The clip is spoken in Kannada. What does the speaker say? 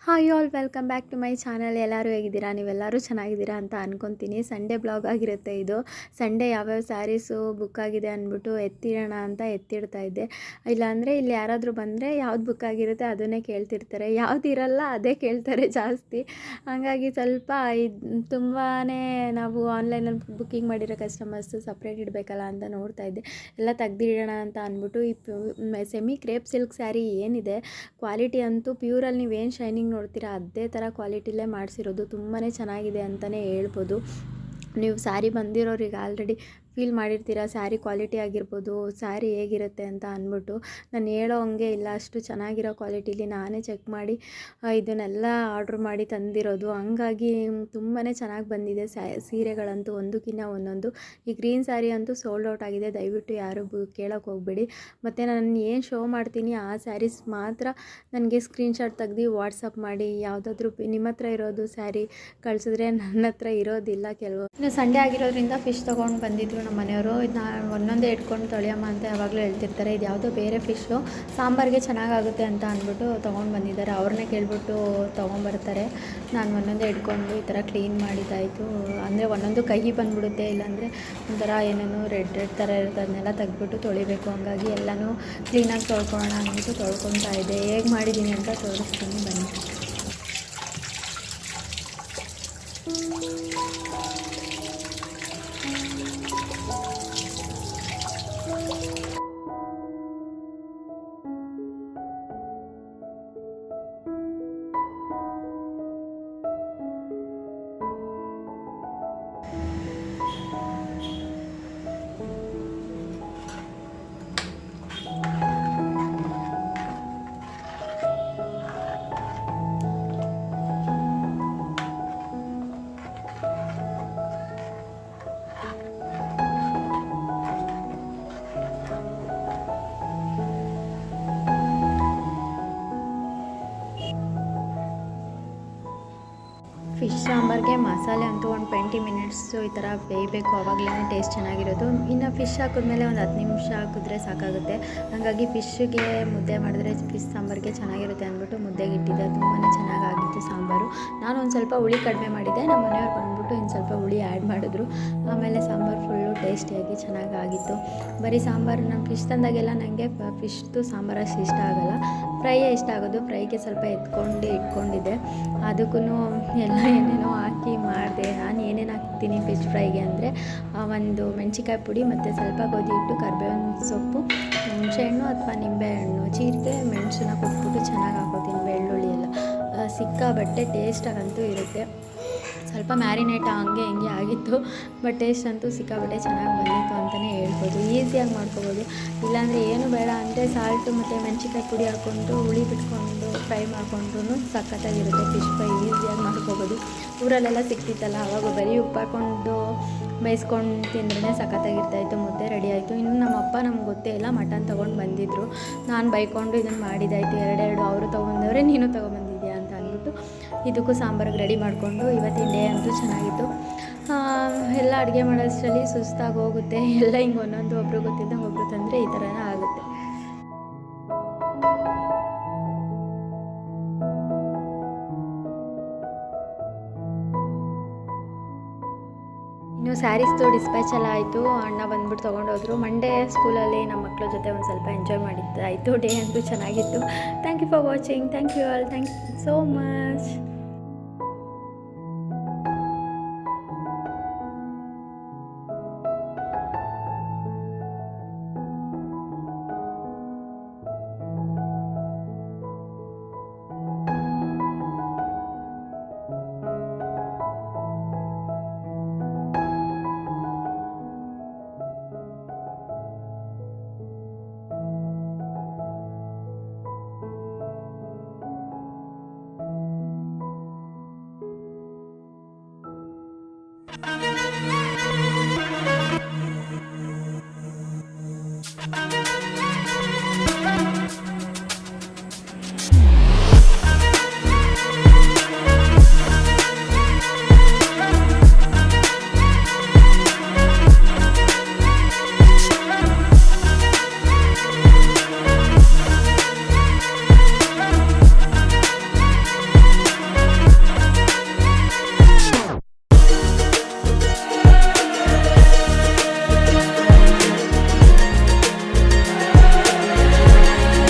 Hi all welcome back to my channel. ಎಲ್ಲರೂ ಹೇಗಿದ್ದೀರಾ? ನೀವೆಲ್ಲರೂ ಚೆನ್ನಾಗಿದ್ದೀರಾ ಅಂತ ಅನ್ಕೊತೀನಿ. ಸಂಡೇ ಬ್ಲಾಗ್ ಆಗಿರುತ್ತೆ ಇದು. ಸಂಡೇ ಯಾವ್ಯಾವ ಸ್ಯಾರೀಸು ಬುಕ್ ಆಗಿದೆ ಅಂದ್ಬಿಟ್ಟು ಎತ್ತಿಡೋಣ ಅಂತ ಎತ್ತಿಡ್ತಾ ಇದ್ದೆ. ಇಲ್ಲಾಂದರೆ ಇಲ್ಲಿ ಯಾರಾದರೂ ಬಂದರೆ ಯಾವ್ದು ಬುಕ್ ಆಗಿರುತ್ತೆ ಅದನ್ನೇ ಕೇಳ್ತಿರ್ತಾರೆ, ಯಾವ್ದು ಇರಲ್ಲ ಅದೇ ಕೇಳ್ತಾರೆ ಜಾಸ್ತಿ. ಹಾಗಾಗಿ ಸ್ವಲ್ಪ ತುಂಬಾ ನಾವು ಆನ್ಲೈನಲ್ಲಿ ಬುಕ್ಕಿಂಗ್ ಮಾಡಿರೋ ಕಸ್ಟಮರ್ಸು ಸಪ್ರೇಟ್ ಇಡಬೇಕಲ್ಲ ಅಂತ ನೋಡ್ತಾ ಇದ್ದೆ. ಎಲ್ಲ ತೆಗ್ದಿಡೋಣ ಅಂತ ಅಂದ್ಬಿಟ್ಟು ಈ ಸೆಮಿ ಕ್ರೇಪ್ ಸಿಲ್ಕ್ ಸ್ಯಾರಿ ಏನಿದೆ ಕ್ವಾಲಿಟಿ ಅಂತೂ ಪ್ಯೂರಲ್ಲಿ ನೀವೇನು ಶೈನಿಂಗ್ ನೋಡ್ತೀರಾ ಅದೇ ಥರ ಕ್ವಾಲಿಟಿಲೇ ಮಾಡಿಸಿರೋದು. ತುಂಬಾ ಚೆನ್ನಾಗಿದೆ ಅಂತಲೇ ಹೇಳ್ಬೋದು. ನೀವು ಸ್ಯಾರಿ ಬಂದಿರೋರಿಗೆ ಆಲ್ರೆಡಿ ಫೀಲ್ ಮಾಡಿರ್ತೀರ ಸ್ಯಾರಿ ಕ್ವಾಲಿಟಿ ಆಗಿರ್ಬೋದು, ಸ್ಯಾರಿ ಹೇಗಿರುತ್ತೆ ಅಂತ ಅಂದ್ಬಿಟ್ಟು. ನಾನು ಹೇಳೋ ಹಂಗೆ ಇಲ್ಲ, ಅಷ್ಟು ಚೆನ್ನಾಗಿರೋ ಕ್ವಾಲಿಟಿಲಿ ನಾನೇ ಚೆಕ್ ಮಾಡಿ ಇದನ್ನೆಲ್ಲ ಆರ್ಡ್ರ್ ಮಾಡಿ ತಂದಿರೋದು. ಹಂಗಾಗಿ ತುಂಬಾ ಚೆನ್ನಾಗಿ ಬಂದಿದೆ ಸೀರೆಗಳಂತೂ ಒಂದಕ್ಕಿಂತ ಒಂದೊಂದು. ಈ ಗ್ರೀನ್ ಸ್ಯಾರಿ ಅಂತೂ ಸೋಲ್ಡ್ ಔಟ್ ಆಗಿದೆ, ದಯವಿಟ್ಟು ಯಾರು ಕೇಳೋಕ್ಕೆ ಹೋಗಬೇಡಿ. ಮತ್ತು ನಾನು ಏನು ಶೋ ಮಾಡ್ತೀನಿ ಆ ಸ್ಯಾರೀಸ್ ಮಾತ್ರ ನನಗೆ ಸ್ಕ್ರೀನ್ಶಾಟ್ ತೆಗ್ದು ವಾಟ್ಸಪ್ ಮಾಡಿ. ಯಾವುದಾದ್ರೂ ನಿಮ್ಮ ಹತ್ರ ಇರೋದು ಸ್ಯಾರಿ ಕಳಿಸಿದ್ರೆ ನನ್ನ ಹತ್ರ ಇರೋದಿಲ್ಲ ಕೆಲವು. ಇನ್ನು ಸಂಡೇ ಆಗಿರೋದ್ರಿಂದ ಫಿಶ್ ತೊಗೊಂಡು ಬಂದಿದ್ರು ನಮ್ಮ ಮನೆಯವರು. ಇದನ್ನ ಒಂದೊಂದೇ ಇಟ್ಕೊಂಡು ತೊಳೆಯಮ್ಮ ಅಂತ ಯಾವಾಗಲೂ ಹೇಳ್ತಿರ್ತಾರೆ. ಇದು ಯಾವುದೋ ಬೇರೆ ಫಿಶ್ಶು ಸಾಂಬಾರಿಗೆ ಚೆನ್ನಾಗಾಗುತ್ತೆ ಅಂತ ಅಂದ್ಬಿಟ್ಟು ತೊಗೊಂಡು ಬಂದಿದ್ದಾರೆ. ಅವ್ರನ್ನೇ ಕೇಳ್ಬಿಟ್ಟು ತೊಗೊಂಬರ್ತಾರೆ. ನಾನು ಒಂದೊಂದೇ ಇಟ್ಕೊಂಡು ಈ ಥರ ಕ್ಲೀನ್ ಮಾಡಿದ್ದಾಯಿತು. ಅಂದರೆ ಒಂದೊಂದು ಕೈ ಬಂದುಬಿಡುತ್ತೆ, ಇಲ್ಲಾಂದರೆ ಒಂಥರ ಏನೇನು ರೆಡ್ ಥರ ಇರುತ್ತೆ, ಅದನ್ನೆಲ್ಲ ತೆಗ್ದುಬಿಟ್ಟು ತೊಳಿಬೇಕು. ಹಂಗಾಗಿ ಎಲ್ಲನೂ ಕ್ಲೀನಾಗಿ ತೊಳ್ಕೊಳ್ಳೋಣ ಅಂದ್ಬಿಟ್ಟು ತೊಳ್ಕೊತಾ ಇದ್ದೆ. ಹೇಗೆ ಮಾಡಿದ್ದೀನಿ ಅಂತ ತೋರಿಸ್ತೀನಿ ಬನ್ನಿ. ಫಿಶ್ ಸಾಂಬಾರಿಗೆ ಮಸಾಲೆ ಅಂತೂ ಒಂದು 20 ಮಿನಿಟ್ಸು ಈ ಥರ ಬೇಯಬೇಕು, ಆವಾಗಲೇ ಟೇಸ್ಟ್ ಚೆನ್ನಾಗಿರೋದು. ಇನ್ನು ಫಿಶ್ ಹಾಕಿದ್ಮೇಲೆ ಒಂದು 10 ನಿಮಿಷ ಹಾಕಿದ್ರೆ ಸಾಕಾಗುತ್ತೆ. ಹಾಗಾಗಿ ಫಿಶ್ಗೆ ಮುದ್ದೆ ಮಾಡಿದ್ರೆ ಫಿಶ್ ಸಾಂಬಾರಿಗೆ ಚೆನ್ನಾಗಿರುತ್ತೆ ಅಂದ್ಬಿಟ್ಟು ಮುದ್ದೆಗೆ ಇಟ್ಟಿದ್ದೆ. ತುಂಬಾ ಚೆನ್ನಾಗಾಗಿತ್ತು ಸಾಂಬಾರು. ನಾನು ಒಂದು ಸ್ವಲ್ಪ ಹುಳಿ ಕಡಿಮೆ ಮಾಡಿದ್ದೆ, ನಮ್ಮ ಮನೆಯವ್ರು ಬಂದ್ಬಿಟ್ಟು ಇನ್ನು ಸ್ವಲ್ಪ ಹುಳಿ ಆ್ಯಡ್ ಮಾಡಿದ್ರು. ಆಮೇಲೆ ಸಾಂಬಾರು ಫುಲ್ಲು ಟೇಸ್ಟಿಯಾಗಿ ಚೆನ್ನಾಗಾಗಿತ್ತು. ಬರೀ ಸಾಂಬಾರು ನಾನು ಫಿಶ್ ತಂದಾಗೆಲ್ಲ ನನಗೆ ಫಿಶ್ದು ಸಾಂಬಾರು ಅಷ್ಟು ಇಷ್ಟ ಆಗೋಲ್ಲ, ಫ್ರೈಯೇ ಇಷ್ಟ ಆಗೋದು. ಫ್ರೈಗೆ ಸ್ವಲ್ಪ ಇಟ್ಕೊಂಡಿದ್ದೆ. ಅದಕ್ಕೂ ಎಲ್ಲ ಏನೇನೋ ಹಾಕಿ ಮಾಡಿದೆ. ನಾನು ಏನೇನು ಹಾಕ್ತೀನಿ ಫಿಶ್ ಫ್ರೈಗೆ ಅಂದರೆ ಒಂದು ಮೆಣಸಿಕಾಯಿ ಪುಡಿ ಮತ್ತು ಸ್ವಲ್ಪ ಗೋಧಿ ಹಿಟ್ಟು, ಕರಿಬೇವಿನ ಸೊಪ್ಪು, ಹುಣಸೆಹಣ್ಣು ಅಥವಾ ನಿಂಬೆಹಣ್ಣು, ಜೀರಿಗೆ, ಮೆಣಸನ್ನ ಕೊಟ್ಬಿಟ್ಟು ಚೆನ್ನಾಗಿ ಹಾಕೋತೀನಿ. ಬೆಳ್ಳುಳ್ಳಿ ಎಲ್ಲ ಸಿಕ್ಕಾಬಟ್ಟೆ ಟೇಸ್ಟಾಗಂತೂ ಇರುತ್ತೆ. ಸ್ವಲ್ಪ ಮ್ಯಾರಿನೇಟ್ ಹಂಗೆ ಹಿಂಗೆ ಆಗಿತ್ತು, ಬಟ್ ಟೇಸ್ಟ್ ಅಂತೂ ಸಿಕ್ಕಾಬಟ್ಟೆ ಚೆನ್ನಾಗಿ ಬಂದಿತ್ತು ಅಂತಲೇ ಹೇಳ್ಬೋದು. ಈಸಿಯಾಗಿ ಮಾಡ್ಕೊಬೋದು. ಇಲ್ಲಾಂದರೆ ಏನು ಬೇಡ ಅಂದರೆ ಸಾಲ್ಟು ಮತ್ತು ಮೆಣಸಿಕಾಯಿ ಪುಡಿ ಹಾಕ್ಕೊಂಡು ಹುಳಿ ಬಿಟ್ಕೊಂಡು ಫ್ರೈ ಮಾಡಿಕೊಂಡ್ರೂ ಸಖತ್ತಾಗಿರುತ್ತೆ. ಫಿಶ್ ಫ್ರೈ ಈಸಿಯಾಗಿ ಮಾಡ್ಕೊಬೋದು. ಊರಲ್ಲೆಲ್ಲ ಸಿಕ್ತಿತ್ತಲ್ಲ, ಅವಾಗ ಬರೀ ಉಪ್ಪು ಹಾಕ್ಕೊಂಡು ಬೇಯಿಸ್ಕೊಂಡು ತಿಂದ್ರೇ ಸಖತ್ತಾಗಿರ್ತಾಯಿತ್ತು. ಮುದ್ದೆ ರೆಡಿ ಆಯಿತು. ಇನ್ನು ನಮ್ಮ ಅಪ್ಪ ನಮ್ಗೆ ಗೊತ್ತೇ ಇಲ್ಲ, ಮಟನ್ ತೊಗೊಂಡು ಬಂದಿದ್ದರು. ನಾನು ಬೈಕೊಂಡು ಇದನ್ನು ಮಾಡಿದ್ದಾಯಿತು. ಎರಡೆರಡು ಅವರು ತೊಗೊಂಡವ್ರೆ, ನೀನು ತೊಗೊಂಬಂದಿದ್ಯಾ ಅಂತ ಅಂದ್ಬಿಟ್ಟು ಇದಕ್ಕೂ ಸಾಂಬಾರಿಗೆ ರೆಡಿ ಮಾಡಿಕೊಂಡು ಇವತ್ತಿನ ಡೇ ಅಂತೂ ಚೆನ್ನಾಗಿತ್ತು. ಎಲ್ಲ ಅಡುಗೆ ಮಾಡೋಷ್ಟರಲ್ಲಿ ಸುಸ್ತಾಗಿ ಹೋಗುತ್ತೆ. ಎಲ್ಲ ಹಿಂಗೆ ಒಂದೊಂದು ಒಬ್ಬರು ಗೊತ್ತಿದ್ದಂಗೆ ಒಬ್ಬರು ತಂದರೆ ಈ ಥರನೇ ಆಗುತ್ತೆ. ಇನ್ನು ಸ್ಯಾರೀಸ್ದು ಡಿಸ್ಪ್ಯಾಚ್ ಎಲ್ಲ ಆಯಿತು. ಅಣ್ಣ ಬಂದ್ಬಿಟ್ಟು ತೊಗೊಂಡೋದ್ರು. ಮಂಡೇ ಸ್ಕೂಲಲ್ಲಿ ನಮ್ಮ ಮಕ್ಕಳ ಜೊತೆ ಒಂದು ಸ್ವಲ್ಪ ಎಂಜಾಯ್ ಮಾಡಿದ್ದಾಯಿತು. ಡೇ ಅಂತೂ ಚೆನ್ನಾಗಿತ್ತು. Thank you for watching. Thank you all. Thank you so much.